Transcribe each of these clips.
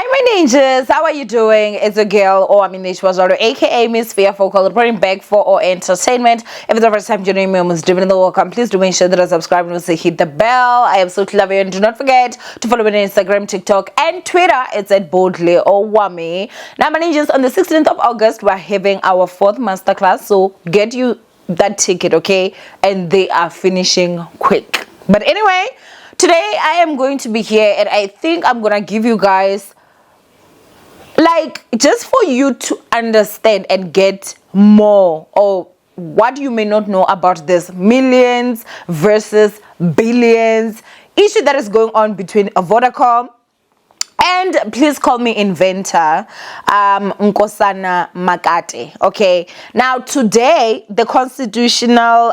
Hi, my ninjas. How are you doing? It's a girl, Owamie, aka Miss Fearful, reporting back for our entertainment. If it's the first time joining me, I'm most definitely welcome. Please do make sure that you subscribe and also hit the bell. I absolutely love you, and do not forget to follow me on Instagram, TikTok, and Twitter. It's at boldly Owamie. Now, my ninjas, on the 16th of August, we're having our 4th masterclass, so get you that ticket, okay? And they are finishing quick. But anyway, today I am going to be here, and I think I'm gonna give you guys, like, just for you to understand and get more, or what you may not know about this millions versus billions issue that is going on between Vodacom and please call me inventor, Nkosana Makate. Okay, now today the constitutional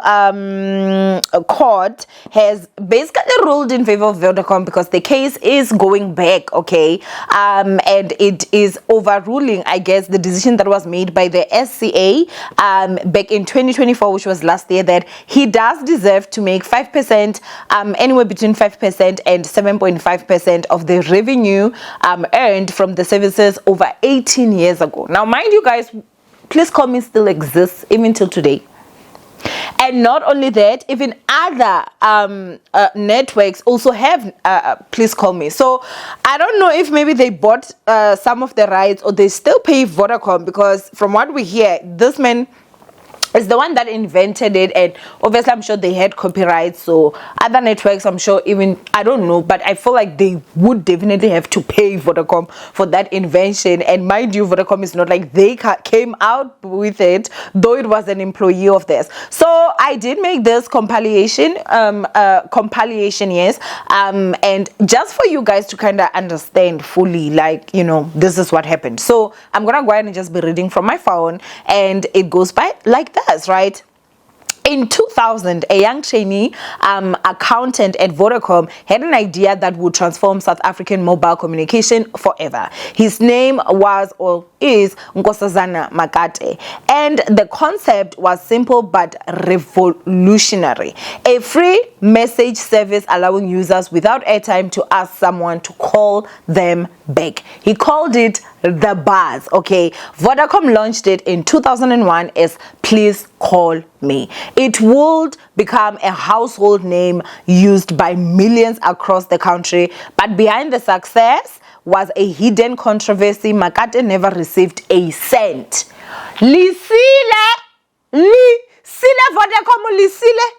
court has basically ruled in favor of Vodacom because the case is going back. Okay, and it is overruling, I guess, the decision that was made by the SCA back in 2024, which was last year, that he does deserve to make 5%, anywhere between 5% and 7.5% of the revenue earned from the services over 18 years ago. Now, mind you guys, please call me still exists even till today. And not only that, even other networks also have please call me. So I don't know if maybe they bought some of the rights or they still pay Vodacom, because from what we hear, this man is the one that invented it, and obviously I'm sure they had copyright. So other networks, I'm sure, even, I don't know, but I feel like they would definitely have to pay Vodacom for that invention. And mind you, Vodacom is not like they came out with it, though it was an employee of theirs. So I did make this compilation, yes, and just for you guys to kind of understand fully, like, you know, this is what happened. So I'm gonna go ahead and just be reading from my phone, and it goes by like this, right? In 2000, a young trainee accountant at Vodacom had an idea that would transform South African mobile communication forever. His name was, or is, Nkosazana Makate, and the concept was simple but revolutionary: a free message service allowing users without airtime to ask someone to call them back. He called it the Buzz. Okay, Vodacom launched it in 2001 as Please Call Me. It would become a household name used by millions across the country, but behind the success was a hidden controversy. Makate never received a cent. Lisile Vodacom lisile.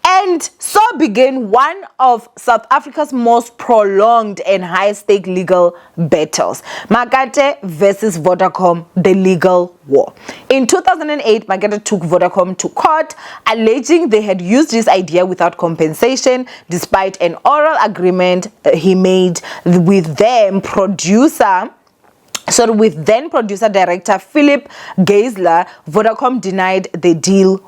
And so began one of South Africa's most prolonged and high-stake legal battles: Makate versus Vodacom, the legal war. In 2008, Makate took Vodacom to court, alleging they had used his idea without compensation, despite an oral agreement he made with then producer director Philip Geisler. Vodacom denied the deal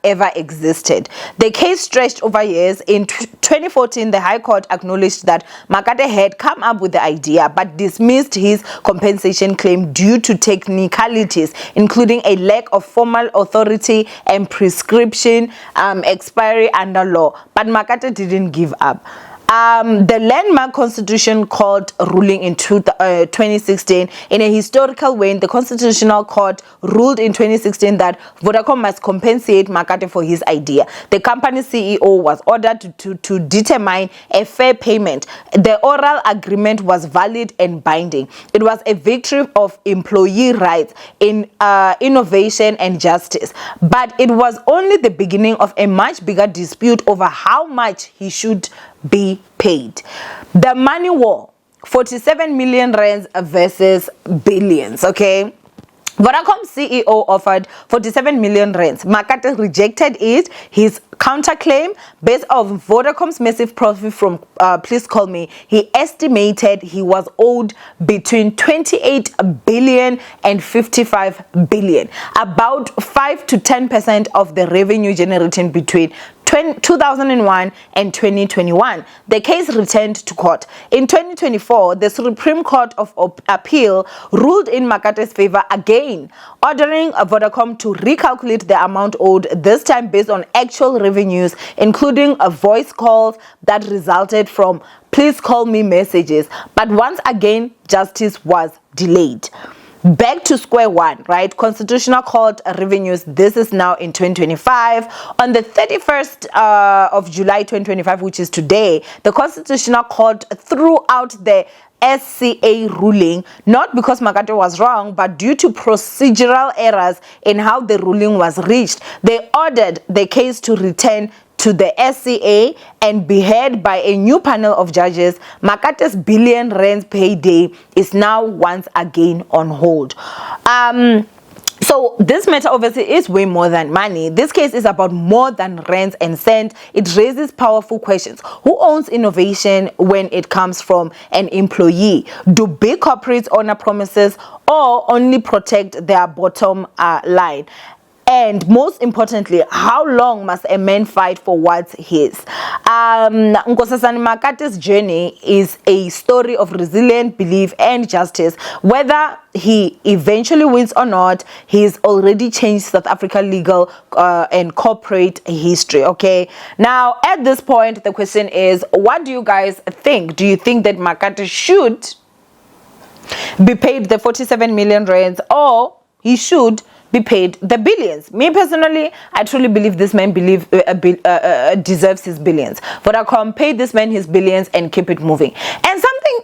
ever existed. The case stretched over years. In 2014, the High Court acknowledged that Makate had come up with the idea, but dismissed his compensation claim due to technicalities, including a lack of formal authority and prescription expiry under law. But Makate didn't give up. The landmark Constitution Court ruling in 2016, in a historical way, the Constitutional Court ruled in 2016 that Vodacom must compensate Makate for his idea. The company's CEO was ordered to determine a fair payment. The oral agreement was valid and binding. It was a victory of employee rights, in innovation and justice. But it was only the beginning of a much bigger dispute over how much he should be paid. The money war: 47 million rands versus billions. Okay, Vodacom CEO offered 47 million rands. Makate rejected it. His counterclaim, based on Vodacom's massive profit from Please Call Me, he estimated he was owed between 28 billion and 55 billion, about 5 to 10% of the revenue generated between 2001 and 2021. The case returned to court. In 2024, the Supreme Court of Appeal ruled in Makate's favor again, ordering Vodacom to recalculate the amount owed, this time based on actual revenues, including voice calls that resulted from "please call me" messages. But once again, justice was delayed. Back to square one, right? Constitutional Court revenues. This is now in 2025. On the 31st of July 2025, which is today, the Constitutional Court threw out the SCA ruling, not because Makate was wrong, but due to procedural errors in how the ruling was reached. They ordered the case to return to the SCA and be heard by a new panel of judges. Makate's billion rands payday is now once again on hold. So this matter obviously is way more than money. This case is about more than rands and cents. It raises powerful questions. Who owns innovation when it comes from an employee? Do big corporates honor promises or only protect their bottom line? And most importantly, how long must a man fight for what's his? Nkosazana Makate's journey is a story of resilient belief and justice. Whether he eventually wins or not, he's already changed South Africa legal and corporate history. Okay, now at this point, the question is, what do you guys think? Do you think that Makate should be paid the 47 million rands, or he should be paid the billions? Me personally, I truly believe this man deserves his billions. Vodacom, pay this man his billions and keep it moving. And something,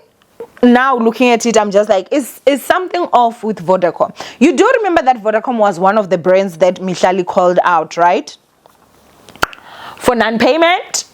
now looking at it, I'm just like, is something off with Vodacom? You do remember that Vodacom was one of the brands that Mihlali called out, right? For non-payment,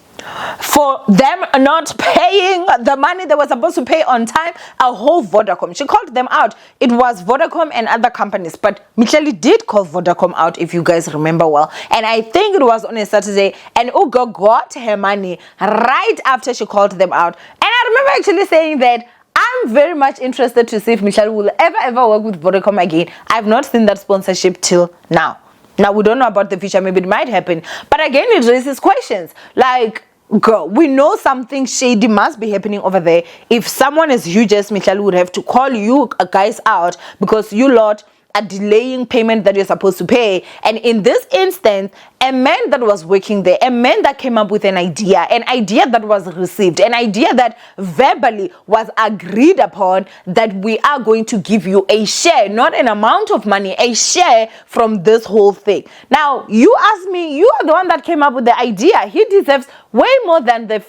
for them not paying the money they were supposed to pay on time. A whole Vodacom, she called them out. It was Vodacom and other companies, but Mihlali did call Vodacom out, if you guys remember well. And I think it was on a Saturday, and Ugo got her money right after she called them out. And I remember actually saying that I'm very much interested to see if Mihlali will ever work with Vodacom again. I've not seen that sponsorship till now. Now we don't know about the future, maybe it might happen, but again it raises questions like, girl, we know something shady must be happening over there. If someone as huge as Mihlali would have to call you guys out because you lot are delaying payment that you're supposed to pay. And in this instance, a man that was working there, a man that came up with an idea that was received, an idea that verbally was agreed upon, that we are going to give you a share, not an amount of money, a share from this whole thing. Now, you ask me, you are the one that came up with the idea. He deserves way more than the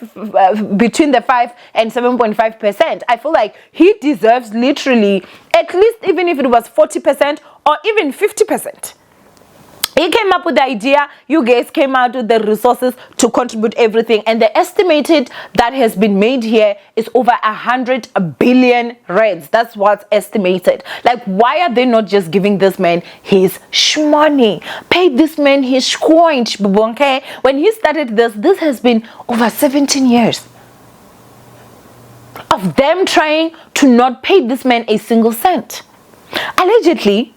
between the 5 and 7.5%. I feel like he deserves literally at least, even if it was 40% or even 50%. He came up with the idea, you guys came out with the resources to contribute everything, and the estimated that has been made here is over 100 billion rands. That's what's estimated. Like, why are they not just giving this man his shmoney? Pay this man his squanch, okay? When he started this has been over 17 years of them trying to not pay this man a single cent. Allegedly,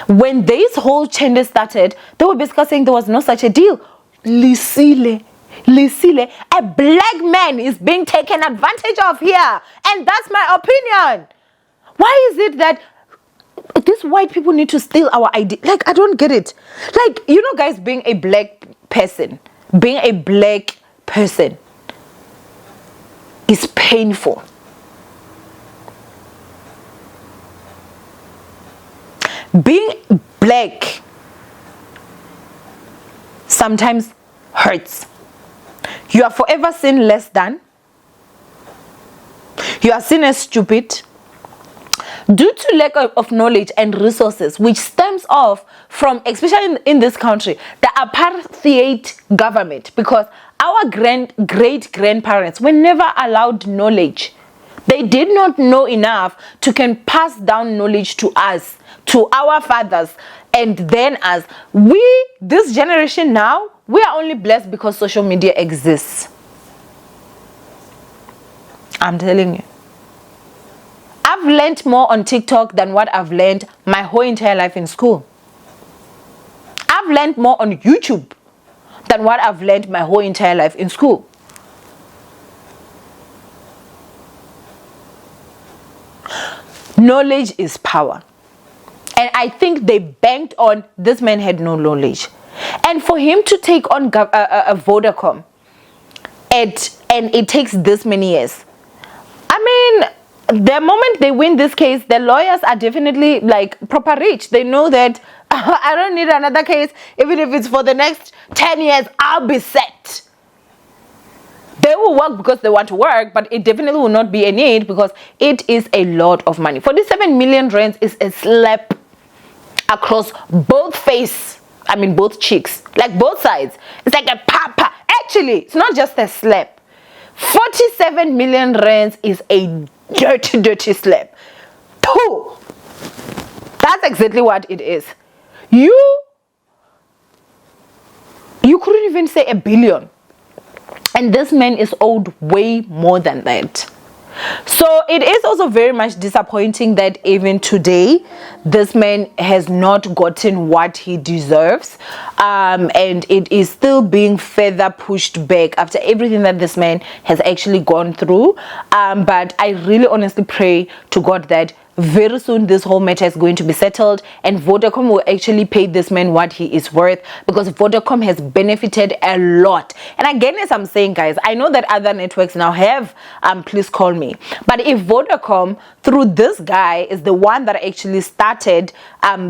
when this whole change started, they were basically saying there was no such a deal. Lisile, a black man is being taken advantage of here. And that's my opinion. Why is it that these white people need to steal our idea? Like, I don't get it. Like, you know, guys, being a black person is painful. Being black sometimes hurts. You are forever seen less than. You are seen as stupid due to lack of knowledge and resources, which stems off from, especially in this country, the apartheid government, because our great-grandparents were never allowed knowledge. They did not know enough to can pass down knowledge to us, to our fathers, and then us. We, this generation now, we are only blessed because social media exists. I'm telling you. I've learned more on TikTok than what I've learned my whole entire life in school. I've learned more on YouTube than what I've learned my whole entire life in school. Knowledge is power. And I think they banked on this man had no knowledge. And for him to take on a Vodacom, and it takes this many years. I mean, the moment they win this case, the lawyers are definitely like proper rich. They know that I don't need another case. Even if it's for the next 10 years, I'll be set. They will work because they want to work, but it definitely will not be a need because it is a lot of money. 47 million rands is a slap across both face. I mean, both cheeks, like both sides. It's like a papa. Actually, it's not just a slap. 47 million rands is a dirty slap. Pooh. That's exactly what it is. You couldn't even say a billion. And this man is owed way more than that. So it is also very much disappointing that even today this man has not gotten what he deserves, and it is still being further pushed back after everything that this man has actually gone through. But I really honestly pray to God that very soon this whole matter is going to be settled and Vodacom will actually pay this man what he is worth, because Vodacom has benefited a lot. And again, as I'm saying, guys, I know that other networks now have please call me, but if Vodacom through this guy is the one that actually started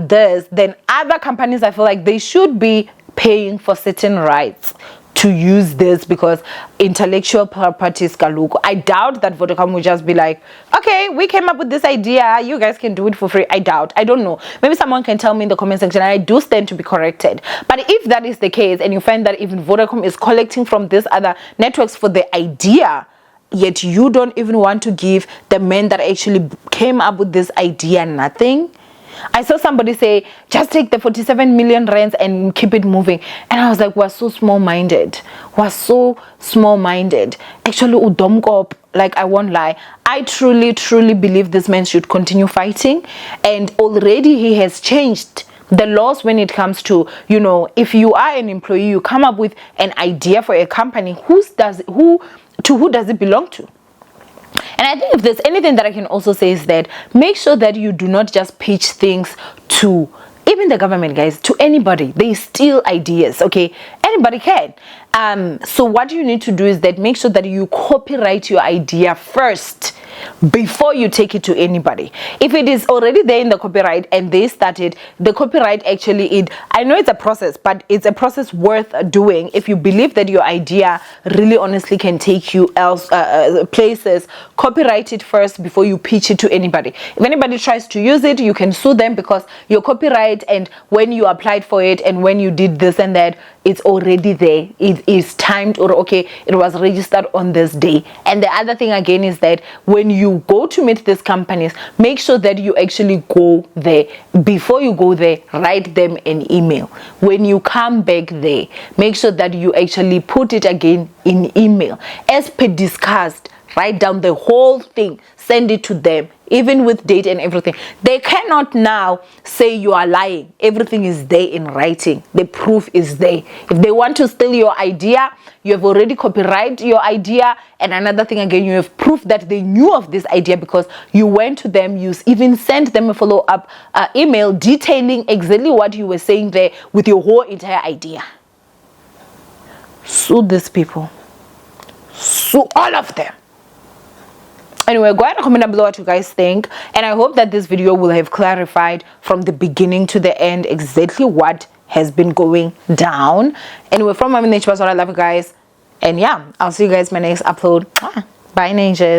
this, then other companies, I feel like they should be paying for certain rights to use this, because intellectual property is kaluku. I doubt that Vodacom will just be like, okay, we came up with this idea, you guys can do it for free. I doubt. I don't know. Maybe someone can tell me in the comment section, and I do stand to be corrected. But if that is the case, and you find that even Vodacom is collecting from these other networks for the idea, yet you don't even want to give the man that actually came up with this idea nothing. I saw somebody say, just take the 47 million rands and keep it moving. And I was like, we're so small-minded. We're so small-minded. Actually, udomkop, like, I won't lie. I truly believe this man should continue fighting. And already he has changed the laws when it comes to, you know, if you are an employee, you come up with an idea for a company, who does it belong to? And I think if there's anything that I can also say is that make sure that you do not just pitch things to even the government, guys, to anybody. They steal ideas, okay? Anybody can. So what you need to do is that make sure that you copyright your idea first before you take it to anybody. If it is already there in the copyright and they started, the copyright actually, I know it's a process, but it's a process worth doing if you believe that your idea really honestly can take you places. Copyright it first before you pitch it to anybody. If anybody tries to use it, you can sue them because your copyright, and when you applied for it and when you did this and that, it's already there. It is timed, or okay, it was registered on this day. And the other thing again is that when you go to meet these companies, make sure that you actually go there. Before you go there, write them an email. When you come back there, make sure that you actually put it again in email as per discussed. Write down the whole thing, send it to them, even with date and everything. They cannot now say you are lying. Everything is there in writing. The proof is there. If they want to steal your idea, you have already copyrighted your idea. And another thing again, you have proof that they knew of this idea because you went to them, you even sent them a follow-up email detailing exactly what you were saying there with your whole entire idea. Sue these people. Sue all of them. Anyway, go ahead and comment down below what you guys think, and I hope that this video will have clarified from the beginning to the end exactly what has been going down. Anyway, from Owamie, I love you guys, and yeah, I'll see you guys in my next upload. Bye, ninjas.